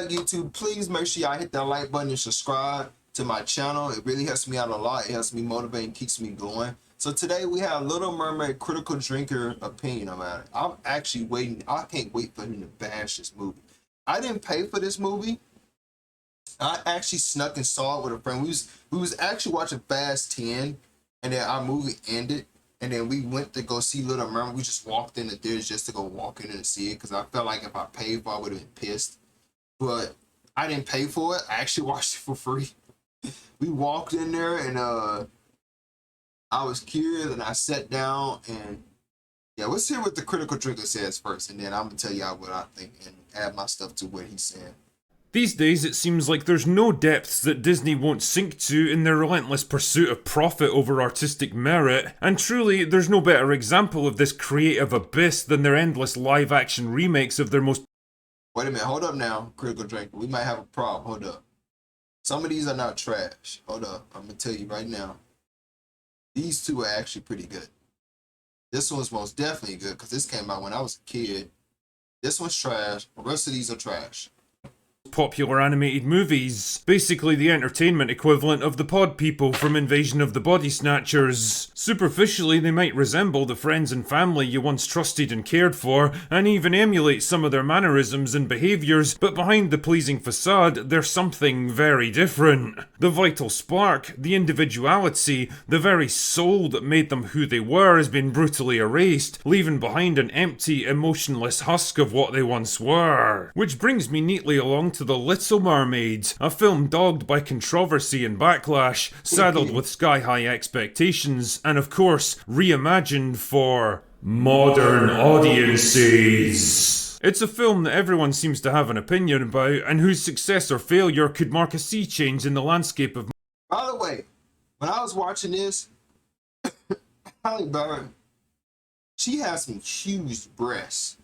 back, YouTube. Please make sure y'all hit that like button and subscribe to my channel. It really helps me out a lot. It helps me motivate and keeps me going. So today we have Little Mermaid critical drinker opinion about it. I'm actually waiting. I can't wait for him to bash this movie. I didn't pay for this movie. I actually snuck and saw it with a friend. We was actually watching Fast 10, and then our movie ended, and then we went to go see Little Mermaid. We just walked in the theater just to go walk in and see it because I felt like if I paid for it, I would have been pissed. But I didn't pay for it. I actually watched it for free. We walked in there, and I was curious, and I sat down, and yeah, let's hear what the critical drinker says first, and then I'm gonna tell y'all what I think and add my stuff to what he said. These days, it seems like there's no depths that Disney won't sink to in their relentless pursuit of profit over artistic merit, and truly, there's no better example of this creative abyss than their endless live-action remakes of their most— Wait a minute, hold up now, critical drinker. We might have a problem. Hold up. Some of these are not trash. Hold up, I'm gonna tell you right now. These two are actually pretty good. This one's most definitely good because this came out when I was a kid. This one's trash. The rest of these are trash. popular animated movies, basically the entertainment equivalent of the pod people from Invasion of the Body Snatchers. Superficially, they might resemble the friends and family you once trusted and cared for, and even emulate some of their mannerisms and behaviours, but behind the pleasing facade, they're something very different. The vital spark, the individuality, the very soul that made them who they were has been brutally erased, leaving behind an empty, emotionless husk of what they once were. Which brings me neatly along to The Little Mermaid, a film dogged by controversy and backlash, saddled with sky-high expectations, and of course, reimagined for modern audiences. It's a film that everyone seems to have an opinion about, and whose success or failure could mark a sea change in the landscape of— By the way, when I was watching this, Halle Berry, she has some huge breasts.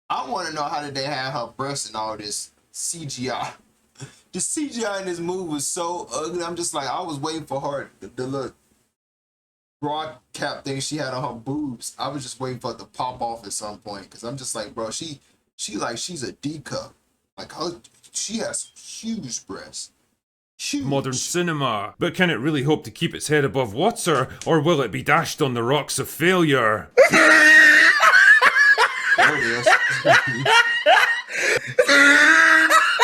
I want to know how did they have her breasts and all this CGI. The CGI in this movie was so ugly. I'm just like, I was waiting for her the little broad cap thing she had on her boobs. I was just waiting for it to pop off at some point because I'm just like, bro, she's a D cup. Like she has huge breasts. Huge. modern cinema. But can it really hope to keep its head above water, or will it be dashed on the rocks of failure? There it is.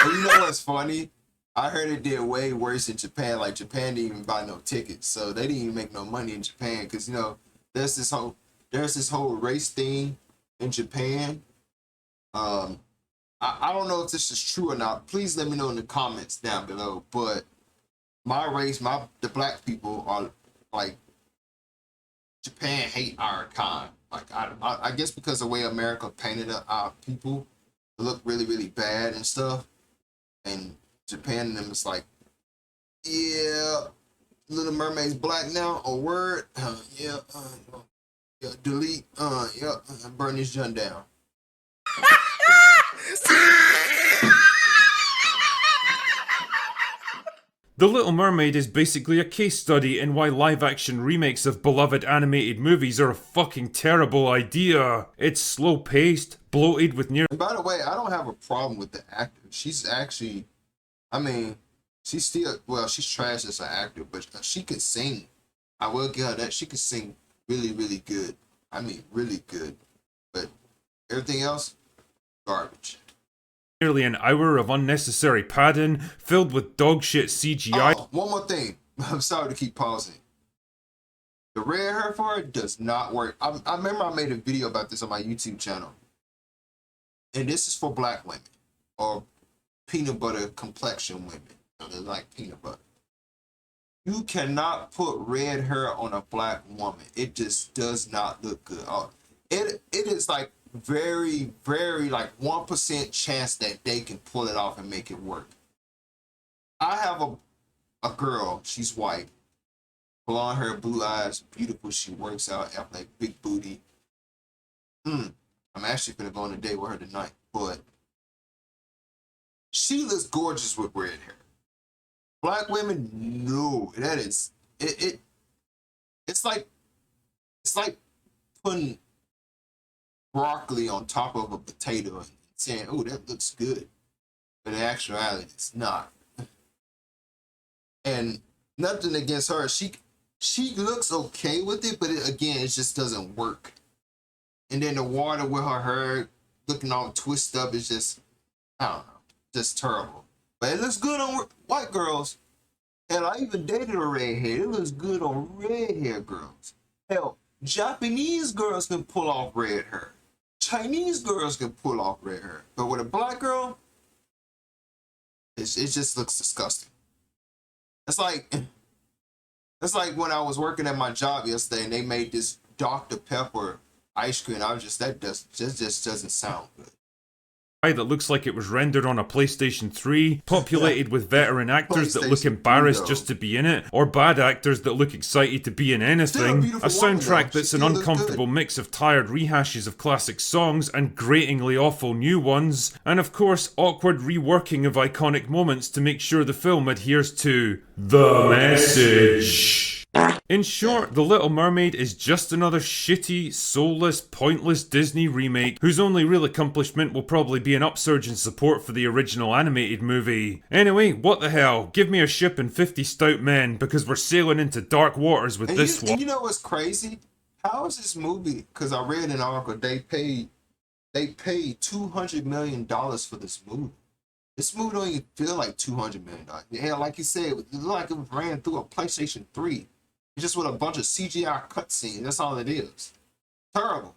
And you know what's funny? I heard it did way worse in Japan. Like Japan didn't even buy no tickets, so they didn't even make no money in Japan because you know there's this whole race thing in Japan. I don't know if this is true or not. Please let me know in the comments down below. But my race, the black people are like, Japan hate our kind. Like I guess because of the way America painted our people to look really, really bad and stuff. And Japan and them is like, yeah, Little Mermaid's black now, or word, yeah, delete, burn this junk down. The Little Mermaid is basically a case study in why live-action remakes of beloved animated movies are a fucking terrible idea. It's slow-paced, bloated with near— And by the way, I don't have a problem with the actor. She's actually, I mean, she's still, well, she's trash as an actor, but she can sing. I will give her that. She can sing really, really good. I mean, really good. But everything else, garbage. nearly an hour of unnecessary padding, filled with dogshit CGI. Oh, one more thing. I'm sorry to keep pausing. The red hair for it does not work. I remember I made a video about this on my YouTube channel. And this is for black women or peanut butter complexion women. They like peanut butter. You cannot put red hair on a black woman. It just does not look good. It is like very, very like 1% chance that they can pull it off and make it work. I have a girl, she's white, blonde hair, blue eyes, beautiful. She works out, athletic, big booty. I'm actually gonna go on a date with her tonight, but she looks gorgeous with red hair. Black women, no, that is it's like putting broccoli on top of a potato and saying, oh, that looks good. but in actuality, it's not. And nothing against her. She looks okay with it, but again, it just doesn't work. And then the water with her hair looking all twisted up is just, I don't know, just terrible. But it looks good on white girls. Hell, I even dated a redhead. It looks good on red hair girls. Hell, Japanese girls can pull off red hair. Chinese girls can pull off red hair. But with a black girl, it just looks disgusting. It's like when I was working at my job yesterday and they made this Dr. Pepper ice cream. I was just, that just doesn't sound good. That looks like it was rendered on a PlayStation 3, populated with veteran actors that look embarrassed just to be in it, or bad actors that look excited to be in anything, a soundtrack that's an uncomfortable mix of tired rehashes of classic songs and gratingly awful new ones, and of course awkward reworking of iconic moments to make sure the film adheres to the message. In short, The Little Mermaid is just another shitty, soulless, pointless Disney remake whose only real accomplishment will probably be an upsurge in support for the original animated movie. Anyway, what the hell, give me a ship and 50 stout men because we're sailing into dark waters with this one. And you know what's crazy? How is this movie, because I read an article, they paid $200 million for this movie. This movie don't even feel like $200 million. Yeah, like you said, it looked like it ran through a PlayStation 3. Just with a bunch of CGI cutscenes. That's all it is. Terrible.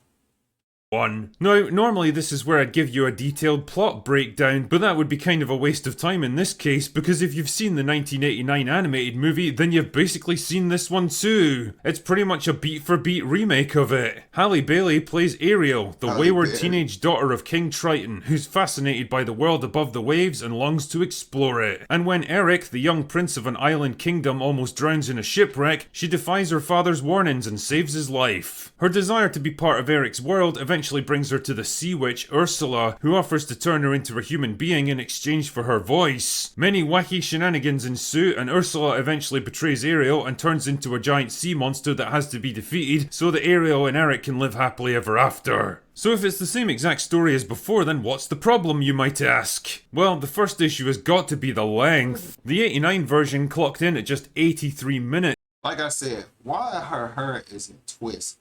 Now, normally this is where I'd give you a detailed plot breakdown, but that would be kind of a waste of time in this case, because if you've seen the 1989 animated movie, then you've basically seen this one too. It's pretty much a beat-for-beat remake of it. Halle Bailey plays Ariel, the wayward teenage daughter of King Triton, who's fascinated by the world above the waves and longs to explore it. And when Eric, the young prince of an island kingdom, almost drowns in a shipwreck, she defies her father's warnings and saves his life. Her desire to be part of Eric's world eventually brings her to the sea witch Ursula, who offers to turn her into a human being in exchange for her voice. Many wacky shenanigans ensue, and Ursula eventually betrays Ariel and turns into a giant sea monster that has to be defeated so that Ariel and Eric can live happily ever after. So if it's the same exact story as before, then what's the problem, you might ask? Well, the first issue has got to be the length. The 89 version clocked in at just 83 minutes. Like I said, why her hair is in twist?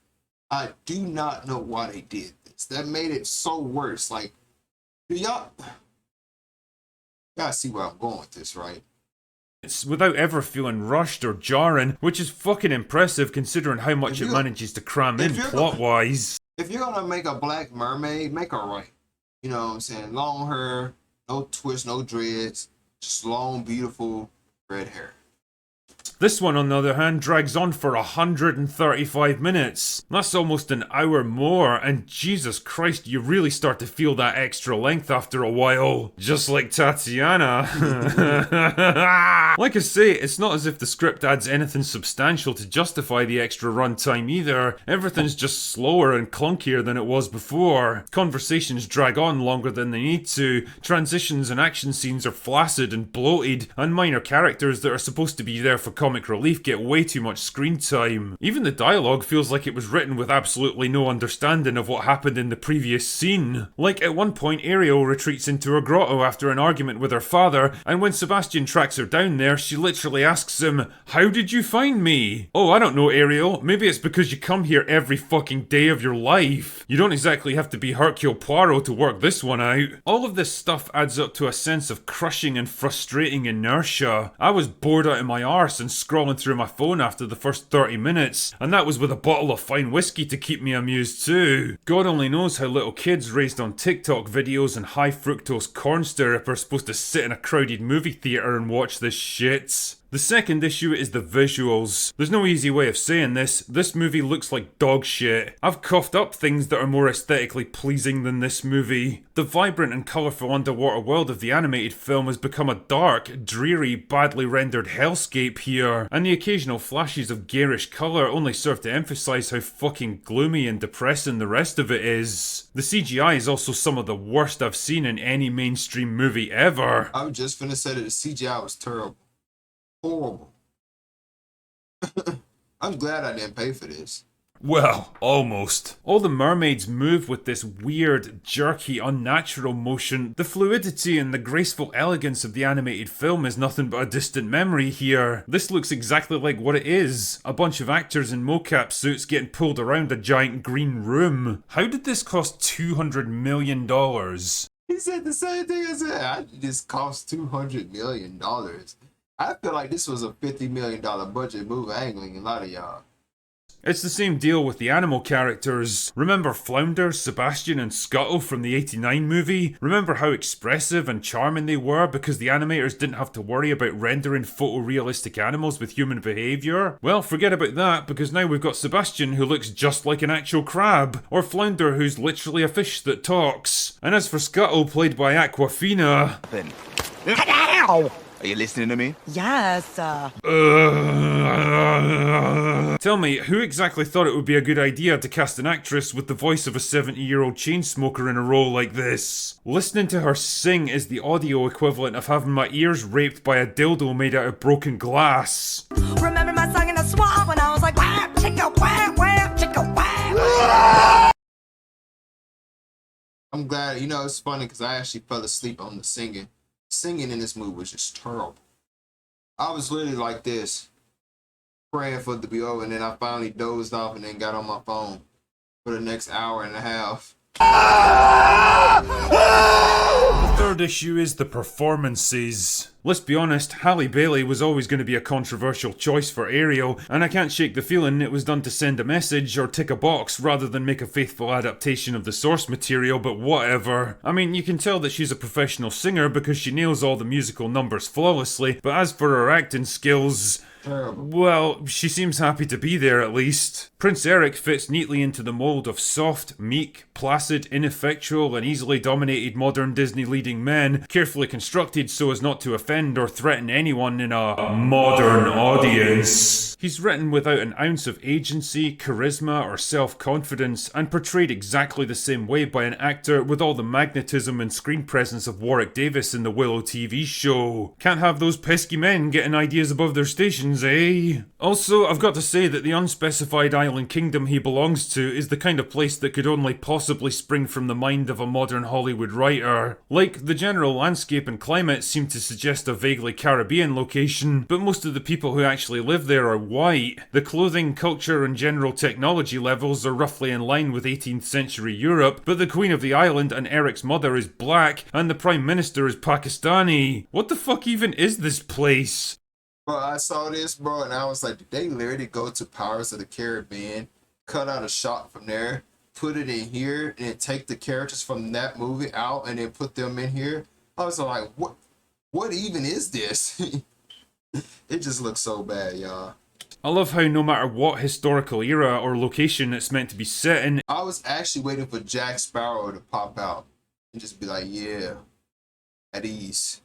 I do not know why they did this. That made it so worse. Like, do y'all see where I'm going with this, right? Without ever feeling rushed or jarring, which is fucking impressive considering how much it manages to cram in plot-wise. If you're gonna make a black mermaid, make her right. You know what I'm saying? Long hair, no twists, no dreads, just long, beautiful red hair. This one, on the other hand, drags on for 135 minutes. That's almost an hour more, and Jesus Christ, you really start to feel that extra length after a while. Just like Tatiana. Like I say, it's not as if the script adds anything substantial to justify the extra runtime either. Everything's just slower and clunkier than it was before. Conversations drag on longer than they need to, transitions and action scenes are flaccid and bloated, and minor characters that are supposed to be there for comic relief get way too much screen time. Even the dialogue feels like it was written with absolutely no understanding of what happened in the previous scene. Like, at one point Ariel retreats into a grotto after an argument with her father, and when Sebastian tracks her down there, she literally asks him, "How did you find me?" "Oh, I don't know, Ariel. Maybe it's because you come here every fucking day of your life. You don't exactly have to be Hercule Poirot to work this one out." All of this stuff adds up to a sense of crushing and frustrating inertia. I was bored out of my arse and scrolling through my phone after the first 30 minutes, and that was with a bottle of fine whiskey to keep me amused too. God only knows how little kids raised on TikTok videos and high fructose corn syrup are supposed to sit in a crowded movie theatre and watch this shit. The second issue is the visuals. There's no easy way of saying this. This movie looks like dog shit. I've coughed up things that are more aesthetically pleasing than this movie. The vibrant and colourful underwater world of the animated film has become a dark, dreary, badly rendered hellscape here, and the occasional flashes of garish colour only serve to emphasise how fucking gloomy and depressing the rest of it is. The CGI is also some of the worst I've seen in any mainstream movie ever. I was just finna say that the CGI was terrible. Horrible. I'm glad I didn't pay for this. Well, almost. All the mermaids move with this weird, jerky, unnatural motion. The fluidity and the graceful elegance of the animated film is nothing but a distant memory here. This looks exactly like what it is. A bunch of actors in mocap suits getting pulled around a giant green room. How did this cost $200 million? He said the same thing I said. This cost $200 million. I feel like this was a $50 million budget movie. I ain't gonna lie to a lot of y'all. It's the same deal with the animal characters. Remember Flounder, Sebastian and Scuttle from the '89 movie? Remember how expressive and charming they were because the animators didn't have to worry about rendering photorealistic animals with human behaviour? Well, forget about that because now we've got Sebastian who looks just like an actual crab, or Flounder who's literally a fish that talks. And as for Scuttle, played by Aquafina... Are you listening to me? Yes. Tell me, who exactly thought it would be a good idea to cast an actress with the voice of a 70-year-old chain smoker in a role like this? Listening to her sing is the audio equivalent of having my ears raped by a dildo made out of broken glass. Remember my song in the swamp when I was like, wham, chicka, wham, wham, chicka, wham. I'm glad, you know, it's funny because I actually fell asleep on the singing. Singing in this movie was just terrible. I was literally like this, praying for it to be over, and then I finally dozed off and then got on my phone for the next hour and a half. The third issue is the performances. Let's be honest, Halle Bailey was always going to be a controversial choice for Ariel, and I can't shake the feeling it was done to send a message or tick a box rather than make a faithful adaptation of the source material, but whatever. I mean, you can tell that she's a professional singer because she nails all the musical numbers flawlessly, but as for her acting skills... Terrible. Well, she seems happy to be there at least. Prince Eric fits neatly into the mold of soft, meek, placid, ineffectual, and easily dominated modern Disney leading men, carefully constructed so as not to offend or threaten anyone in a modern audience. He's written without an ounce of agency, charisma, or self-confidence, and portrayed exactly the same way by an actor with all the magnetism and screen presence of Warwick Davis in the Willow TV show. Can't have those pesky men getting ideas above their stations, eh? Also, I've got to say that the unspecified island kingdom he belongs to is the kind of place that could only possibly spring from the mind of a modern Hollywood writer. Like, the general landscape and climate seem to suggest a vaguely Caribbean location, but most of the people who actually live there are white. The clothing, culture and general technology levels are roughly in line with 18th century Europe, but the Queen of the Island and Eric's mother is black, and the Prime Minister is Pakistani. What the fuck even is this place? Bro, I saw this, bro, and I was like, did they literally go to Pirates of the Caribbean, cut out a shot from there, put it in here, and then take the characters from that movie out and then put them in here? I was like, what even is this? It just looks so bad, y'all. I love how no matter what historical era or location it's meant to be set in, I was actually waiting for Jack Sparrow to pop out and just be like, yeah, at ease.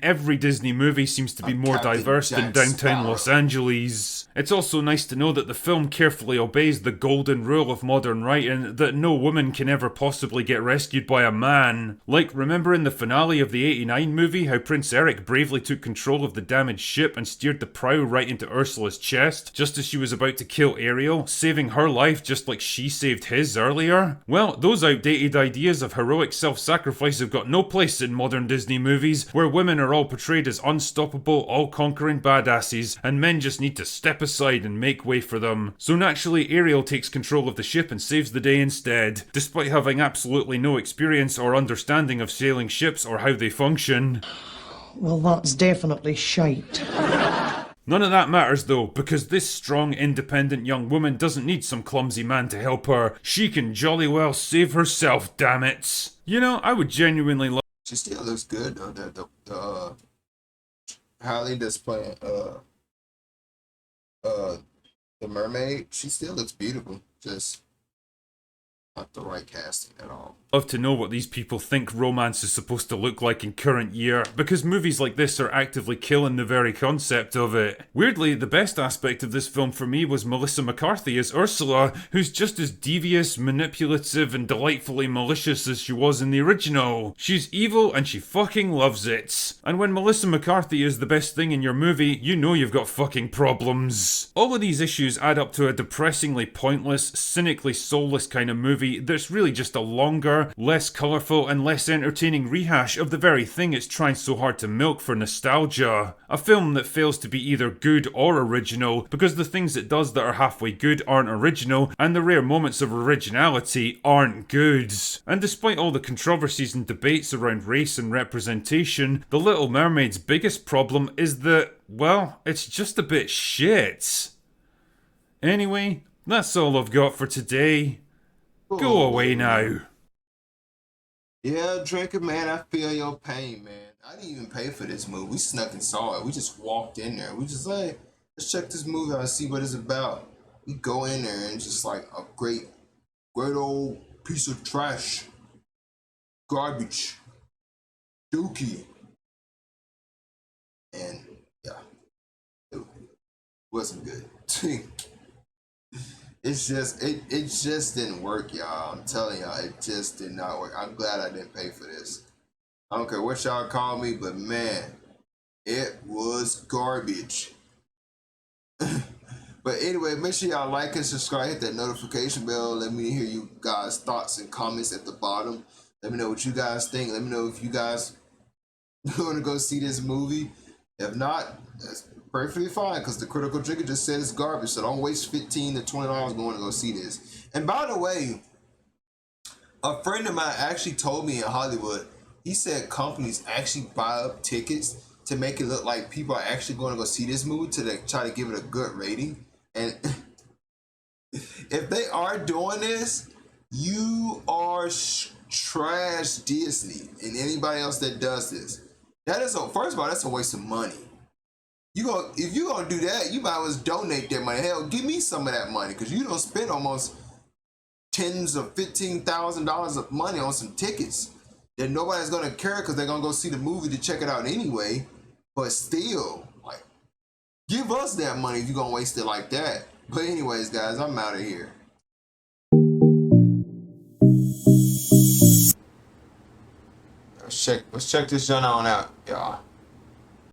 every Disney movie seems to be more Captain diverse than Jack downtown Sparrow. Los Angeles. It's also nice to know that the film carefully obeys the golden rule of modern writing that no woman can ever possibly get rescued by a man. Like, remember in the finale of the '89 movie how Prince Eric bravely took control of the damaged ship and steered the prow right into Ursula's chest, just as she was about to kill Ariel, saving her life just like she saved his earlier? Well, those outdated ideas of heroic self-sacrifice have got no place in modern Disney movies, where women are all portrayed as unstoppable, all-conquering badasses, and men just need to step aside and make way for them. So naturally, Ariel takes control of the ship and saves the day instead, despite having absolutely no experience or understanding of sailing ships or how they function. Well, that's definitely shite. None of that matters though, because this strong, independent young woman doesn't need some clumsy man to help her. She can jolly well save herself, damn it. You know, I would genuinely love. She still looks good though. The Halle that's playing the mermaid, she still looks beautiful. Just Not the right casting at all. Love to know what these people think romance is supposed to look like in current year, because movies like this are actively killing the very concept of it. Weirdly, the best aspect of this film for me was Melissa McCarthy as Ursula, who's just as devious, manipulative, and delightfully malicious as she was in the original. She's evil and she fucking loves it. And when Melissa McCarthy is the best thing in your movie, you know you've got fucking problems. All of these issues add up to a depressingly pointless, cynically soulless kind of movie that's really just a longer, less colourful and less entertaining rehash of the very thing it's trying so hard to milk for nostalgia. A film that fails to be either good or original, because the things it does that are halfway good aren't original, and the rare moments of originality aren't good. And despite all the controversies and debates around race and representation, The Little Mermaid's biggest problem is that, well, it's just a bit shit. Anyway, that's all I've got for today. Go away now. Yeah, Drinker, man, I feel your pain, man. I didn't even pay for this movie. We snuck and saw it. We just walked in there. We just like, let's check this movie out and see what it's about. We go in there and just like a great old piece of trash. Garbage. Dookie. And yeah, it wasn't good. It just didn't work, y'all. I'm telling y'all, it just did not work. I'm glad I didn't pay for this. I don't care what y'all call me, but man, it was garbage. But anyway, make sure y'all like and subscribe, hit that notification bell. Let me hear you guys' thoughts and comments at the bottom. Let me know what you guys think. Let me know if you guys want to go see this movie. If not, that's perfectly fine, because the Critical Drinker just said it's garbage, so don't waste $15 to $20 going to go see this. And by the way, a friend of mine actually told me in Hollywood, he said companies actually buy up tickets to make it look like people are actually going to go see this movie to try to give it a good rating. And if they are doing this, you are trash Disney and anybody else that does this. That is first of all, that's a waste of money. If you're gonna do that, you might as well donate that money. Hell, give me some of that money, because you don't spend almost tens of $15,000 of money on some tickets that nobody's gonna care, because they're gonna go see the movie to check it out anyway. But still, like, give us that money if you're gonna waste it like that. But anyways, guys, I'm out of here. Let's check this joint on out, y'all.